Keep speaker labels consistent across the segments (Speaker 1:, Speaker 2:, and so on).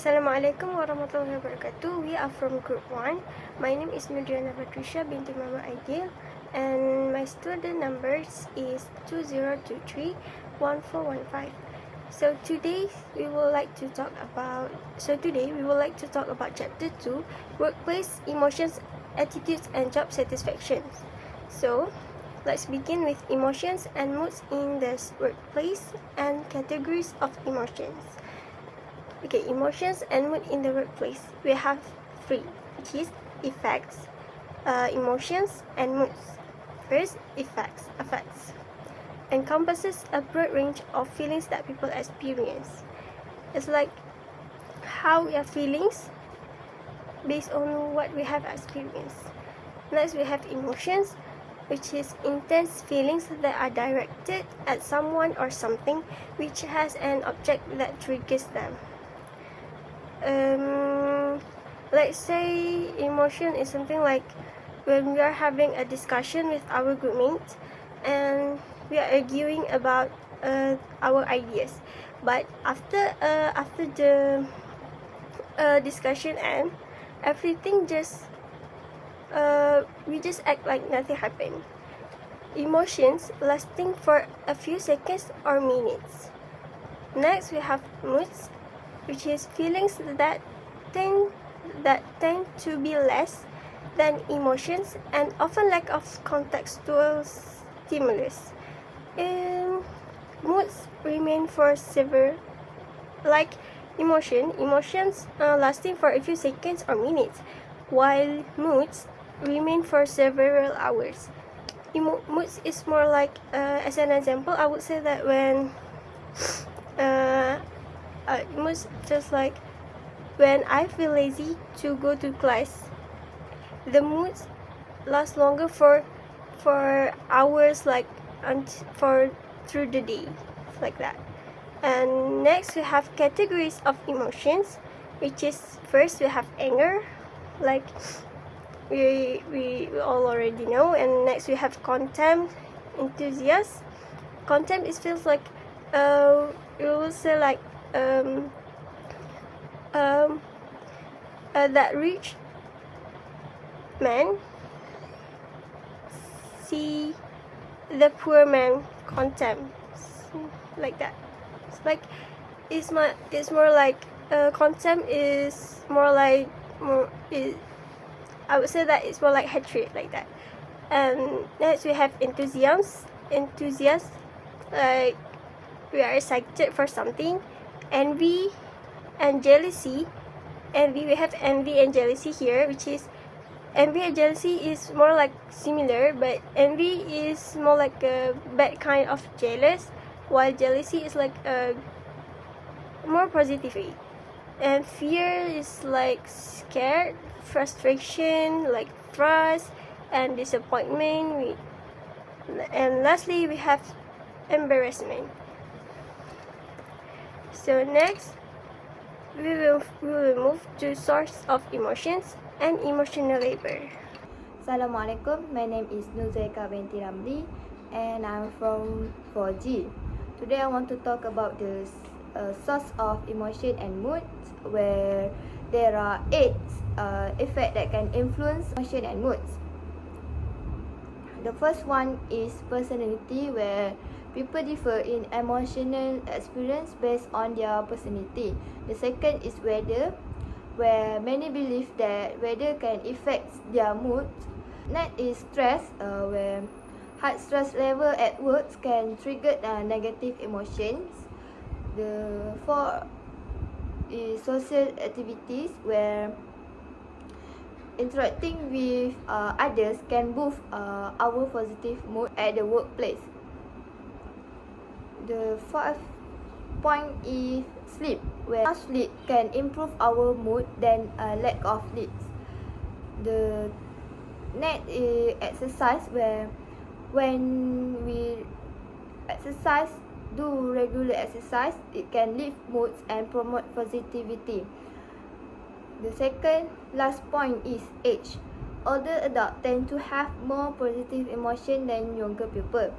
Speaker 1: Assalamualaikum warahmatullahi wabarakatuh. We are from Group 1. My name is Nudriana Patricia binti Mama Aidil, and my student numbers is 2023-1415. So today we would like to talk about chapter 2, workplace emotions, attitudes and job satisfaction. So let's begin with emotions and moods in the workplace and categories of emotions. Okay, emotions and mood in the workplace. We have three, which is effects, emotions, and moods. First, effects encompasses a broad range of feelings that people experience. It's like how we are feelings based on what we have experienced. Next, we have emotions, which is intense feelings that are directed at someone or something which has an object that triggers them. Let's say emotion is something like when we are having a discussion with our group mates and we are arguing about our ideas, but after the discussion end, everything just we just act like nothing happened. Emotions lasting for a few seconds or minutes. Next, we have moods, which is feelings that tend to be less than emotions and often lack of contextual stimulus. Moods remain for several, like emotions lasting for a few seconds or minutes, while moods remain for several hours. Moods is more like, as an example, I would say that when moods just like when I feel lazy to go to class, the moods last longer for hours, like through the day, like that. And next we have categories of emotions, which is first we have anger, like we all already know, and next we have contempt, enthusiasm. Contempt is feels like you will say like that rich man see the poor man contempt, like that. It's like it's more like contempt is more like I would say that it's more like hatred, like that. And next we have enthusiasm, like we are excited for something. Envy and jealousy. We have envy and jealousy here, which is envy and jealousy is more like similar, but envy is more like a bad kind of jealous, while jealousy is like a more positive way. And fear is like scared, frustration, like trust and disappointment. And lastly, we have embarrassment. So next, we will move to source of emotions and emotional labor.
Speaker 2: Assalamualaikum, my name is Nuzaika binti Ramli and I'm from 4G. Today I want to talk about the source of emotion and mood, where there are 8 effects that can influence emotion and moods. The first one is personality, where people differ in emotional experience based on their personality. The second is weather, where many believe that weather can affect their mood. Next is stress, where high stress level at work can trigger negative emotions. The fourth is social activities, where interacting with others can boost our positive mood at the workplace. The fourth point is sleep, where sleep can improve our mood than lack of sleep. The next is exercise, where when we do regular exercise, it can lift moods and promote positivity. The second last point is age. Older adults tend to have more positive emotion than younger people.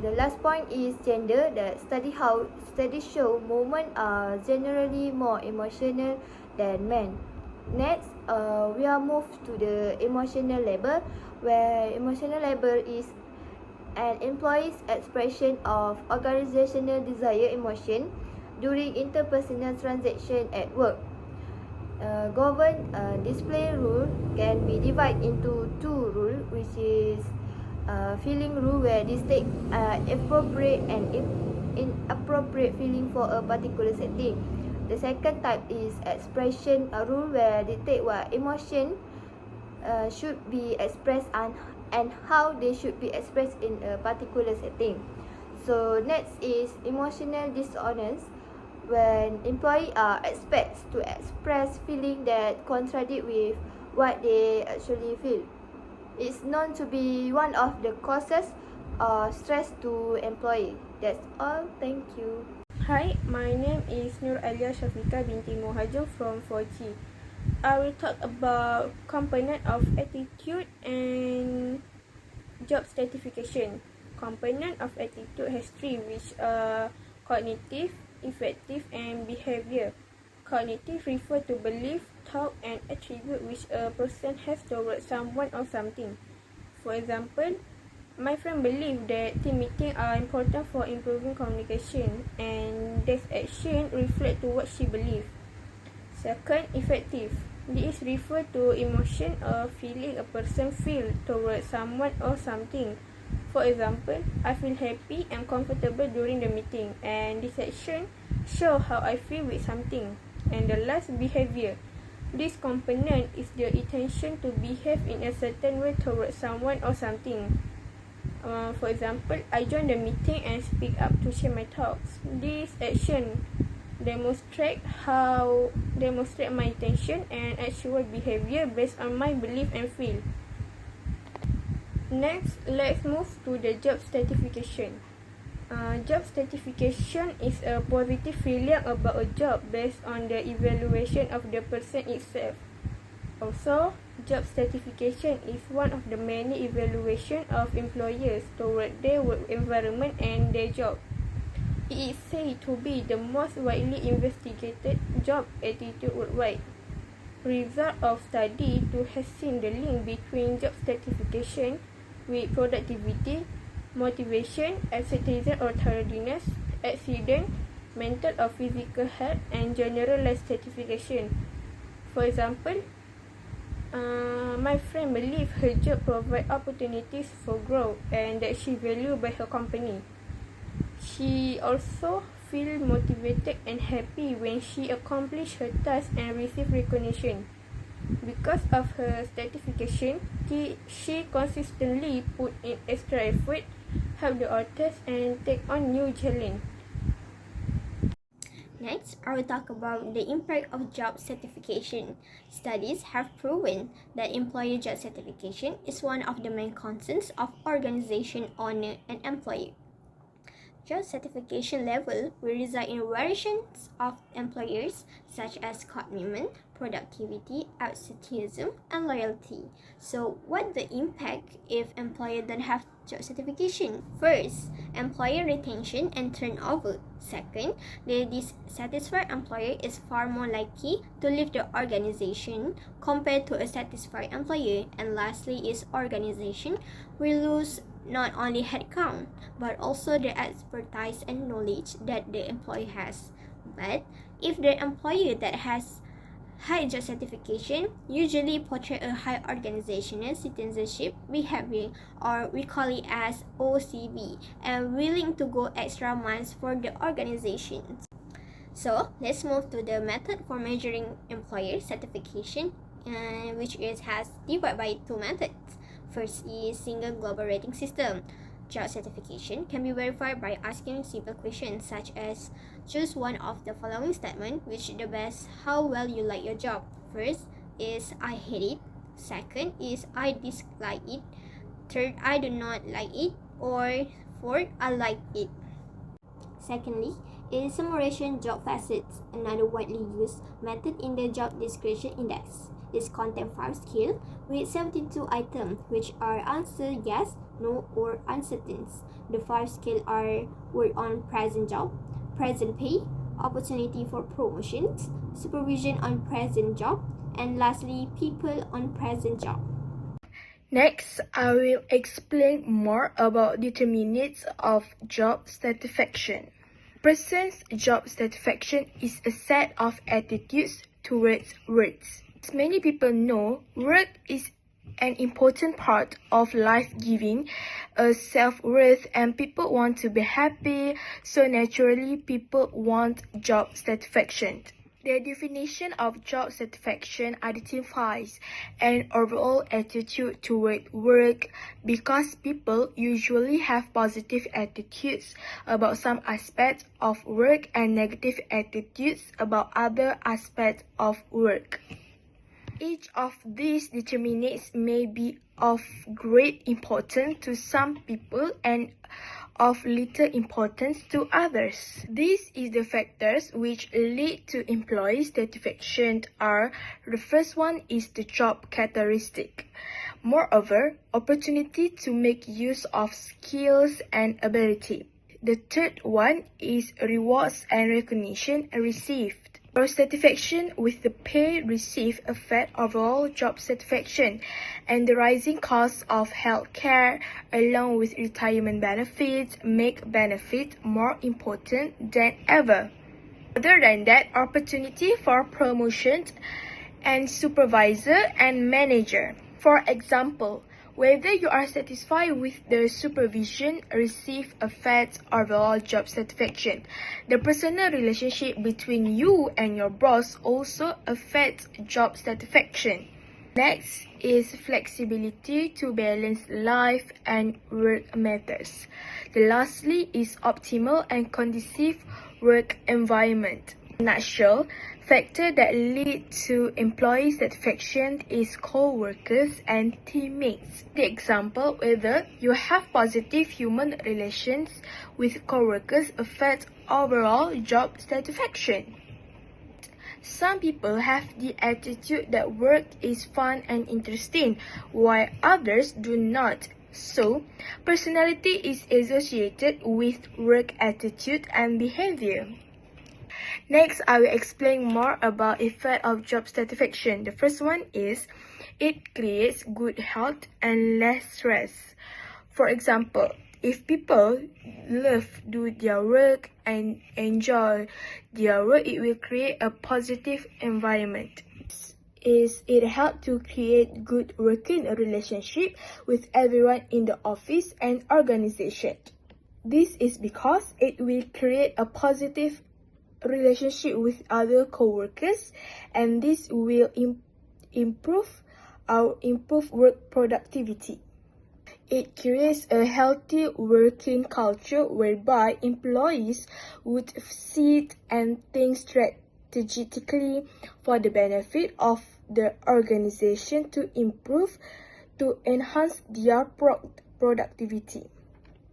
Speaker 2: The last point is gender. That studies show women are generally more emotional than men. Next, we are moved to the emotional labor, where emotional labor is an employee's expression of organizational desire emotion during interpersonal transaction at work. Governed display rule can be divided into two rules, which is feeling rule, where this take appropriate and inappropriate feeling for a particular setting. The second type is expression rule, where they take what emotion should be expressed and how they should be expressed in a particular setting. So next is emotional dissonance, when employee are expected to express feeling that contradict with what they actually feel. It's known to be one of the causes of stress to employee. That's all. Thank you.
Speaker 1: Hi, my name is Nur Alia Shafika binti Mohajir from 4G. I will talk about component of attitude and job stratification. Component of attitude has three, which are cognitive, affective, and behavior. Cognitive refer to belief, thought, and attribute which a person has towards someone or something. For example, my friend believe that team meetings are important for improving communication, and this action reflect to what she believes. Second, affective. This refer to emotion or feeling a person feel towards someone or something. For example, I feel happy and comfortable during the meeting, and this action show how I feel with something. And the last, behavior. This component is the intention to behave in a certain way towards someone or something. For example, I join the meeting and speak up to share my thoughts. This action demonstrate my intention and actual behavior based on my belief and feel. Next, let's move to the job stratification. Job stratification is a positive feeling about a job based on the evaluation of the person itself. Also, job stratification is one of the many evaluations of employers toward their work environment and their job. It is said to be the most widely investigated job attitude worldwide. Result of study to has seen the link between job stratification with productivity, motivation, absenteeism or tardiness, accident, mental or physical health, and general life stratification. For example, my friend believes her job provides opportunities for growth and that she valued by her company. She also feels motivated and happy when she accomplishes her task and receives recognition. Because of her stratification, she consistently put in extra effort, help the others, and take on new challenge.
Speaker 3: Next, I will talk about the impact of job certification. Studies have proven that employer job certification is one of the main concerns of organization owner and employer. Job certification level will result in variations of employers such as commitment, productivity, absenteeism, and loyalty. So, what the impact if employer don't have job certification? First, employer retention and turnover. Second, the dissatisfied employer is far more likely to leave the organization compared to a satisfied employer. And lastly, is organization will lose not only headcount but also the expertise and knowledge that the employee has. But if the employer that has high job certification usually portray a high organizational citizenship behavior, or we call it as OCB, and willing to go extra miles for the organization. So let's move to the method for measuring employer certification, which has divided by two methods. First is single global rating system. Job certification can be verified by asking simple questions such as choose one of the following statements which the best how well you like your job. First is I hate it. Second is I dislike it. Third, I do not like it. Or fourth, I like it. Secondly Enumeration job facets, another widely used method in the job description index. This contains 5 skills with 72 items, which are answer yes, no, or uncertain. The 5 skills are work on present job, present pay, opportunity for promotions, supervision on present job, and lastly, people on present job.
Speaker 4: Next, I will explain more about determinants of job satisfaction. Person's job satisfaction is a set of attitudes towards work. As many people know, work is an important part of life, giving a self-worth, and people want to be happy, so naturally people want job satisfaction. The definition of job satisfaction identifies an overall attitude toward work because people usually have positive attitudes about some aspects of work and negative attitudes about other aspects of work. Each of these determinants may be of great importance to some people and of little importance to others. These is the factors which lead to employee satisfaction are: the first one is the job characteristic. Moreover, opportunity to make use of skills and ability. The third one is rewards and recognition received. Your satisfaction with the pay received affect overall job satisfaction, and the rising cost of healthcare along with retirement benefits make benefits more important than ever. Other than that, opportunity for promotions and supervisor and manager. For example, whether you are satisfied with the supervision received affects overall job satisfaction. The personal relationship between you and your boss also affects job satisfaction. Next is flexibility to balance life and work matters. The lastly is optimal and conducive work environment. In a nutshell, factors that lead to employee satisfaction is co-workers and teammates. The example, whether you have positive human relations with co-workers affects overall job satisfaction. Some people have the attitude that work is fun and interesting, while others do not. So, personality is associated with work attitude and behavior. Next, I will explain more about effect of job satisfaction. The first one is it creates good health and less stress. For example, if people love do their work and enjoy their work, it will create a positive environment. It helps to create good working relationship with everyone in the office and organization. This is because it will create a positive relationship with other co-workers, and this will improve work productivity. It creates a healthy working culture whereby employees would sit and think strategically for the benefit of the organization to enhance their productivity.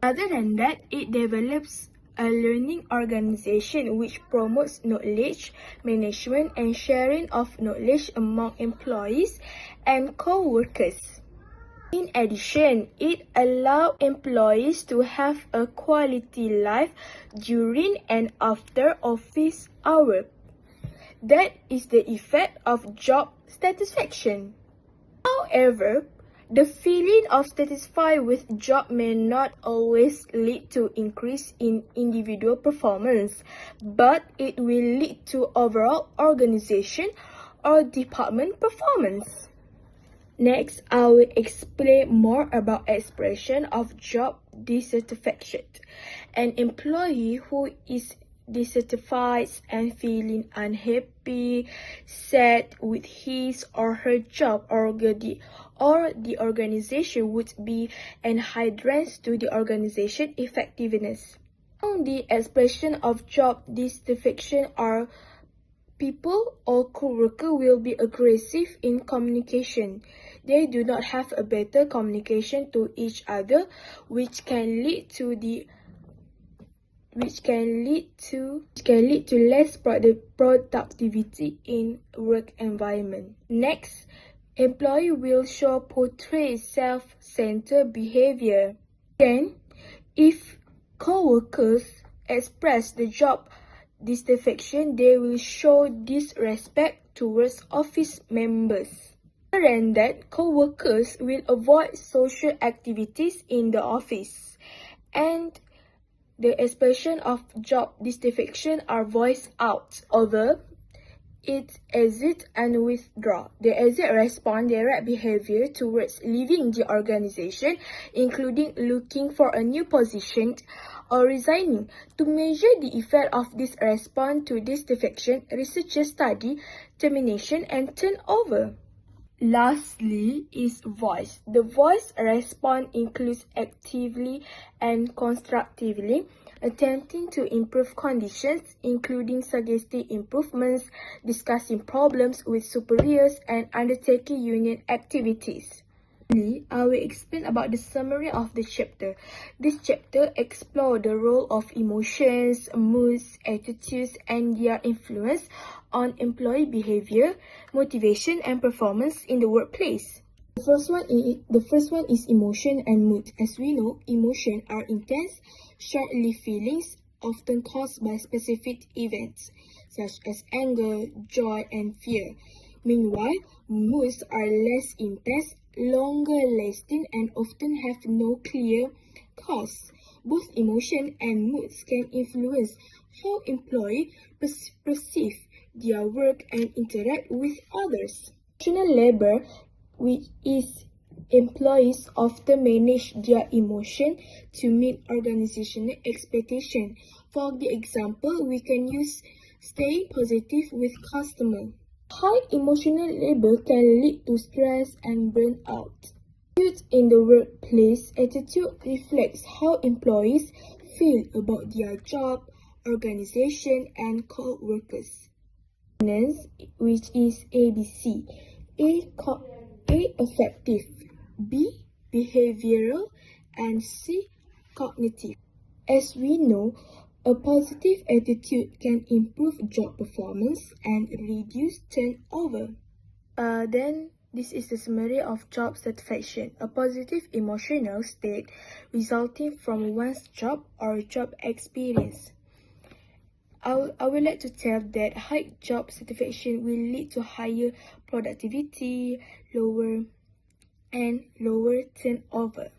Speaker 4: Other than that, it develops a learning organization which promotes knowledge management and sharing of knowledge among employees and co-workers. In addition, it allows employees to have a quality life during and after office hours. That is the effect of job satisfaction. However, the feeling of satisfied with job may not always lead to increase in individual performance, but it will lead to overall organization or department performance. Next, I will explain more about expression of job dissatisfaction. An employee who is dissatisfied and feeling unhappy, sad with his or her job or the organization would be an hindrance to the organization effectiveness. The expression of job dissatisfaction are people or co-worker will be aggressive in communication. They do not have a better communication to each other, which can lead to the which can lead to less productivity in work environment. Next, employee will portray self-centered behavior. Then, if co-workers express the job dissatisfaction, they will show disrespect towards office members. Other than that, co-workers will avoid social activities in the office, and the expression of job dissatisfaction are voiced out over its exit and withdraw. The exit respond direct behavior towards leaving the organization, including looking for a new position or resigning. To measure the effect of this response to dissatisfaction, researchers study termination and turnover. Lastly is voice. The voice response includes actively and constructively attempting to improve conditions, including suggesting improvements, discussing problems with superiors, and undertaking union activities. I will explain about the summary of the chapter. This chapter explores the role of emotions, moods, attitudes, and their influence on employee behavior, motivation, and performance in the workplace. The first one is emotion and mood. As we know, emotions are intense, short-lived feelings often caused by specific events, such as anger, joy, and fear. Meanwhile, moods are less intense, longer-lasting, and often have no clear cause. Both emotion and moods can influence how employees perceive their work and interact with others. Emotional labor, which is employees often manage their emotion to meet organizational expectations. For the example, we can use staying positive with customers. High emotional labor can lead to stress and burnout. Attitude in the workplace. Attitude reflects how employees feel about their job, organization, and co-workers. Governance, which is ABC. A affective, B behavioral, and C cognitive. As we know, a positive attitude can improve job performance and reduce turnover. Then this is the summary of job satisfaction, a positive emotional state resulting from one's job or job experience. I would like to tell that high job satisfaction will lead to higher productivity, lower turnover.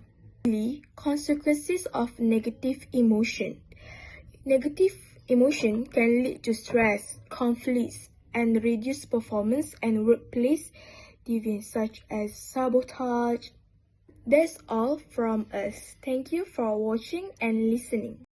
Speaker 4: Consequences of negative emotion. Negative emotion can lead to stress, conflicts, and reduced performance and workplace deviance such as sabotage. That's all from us. Thank you for watching and listening.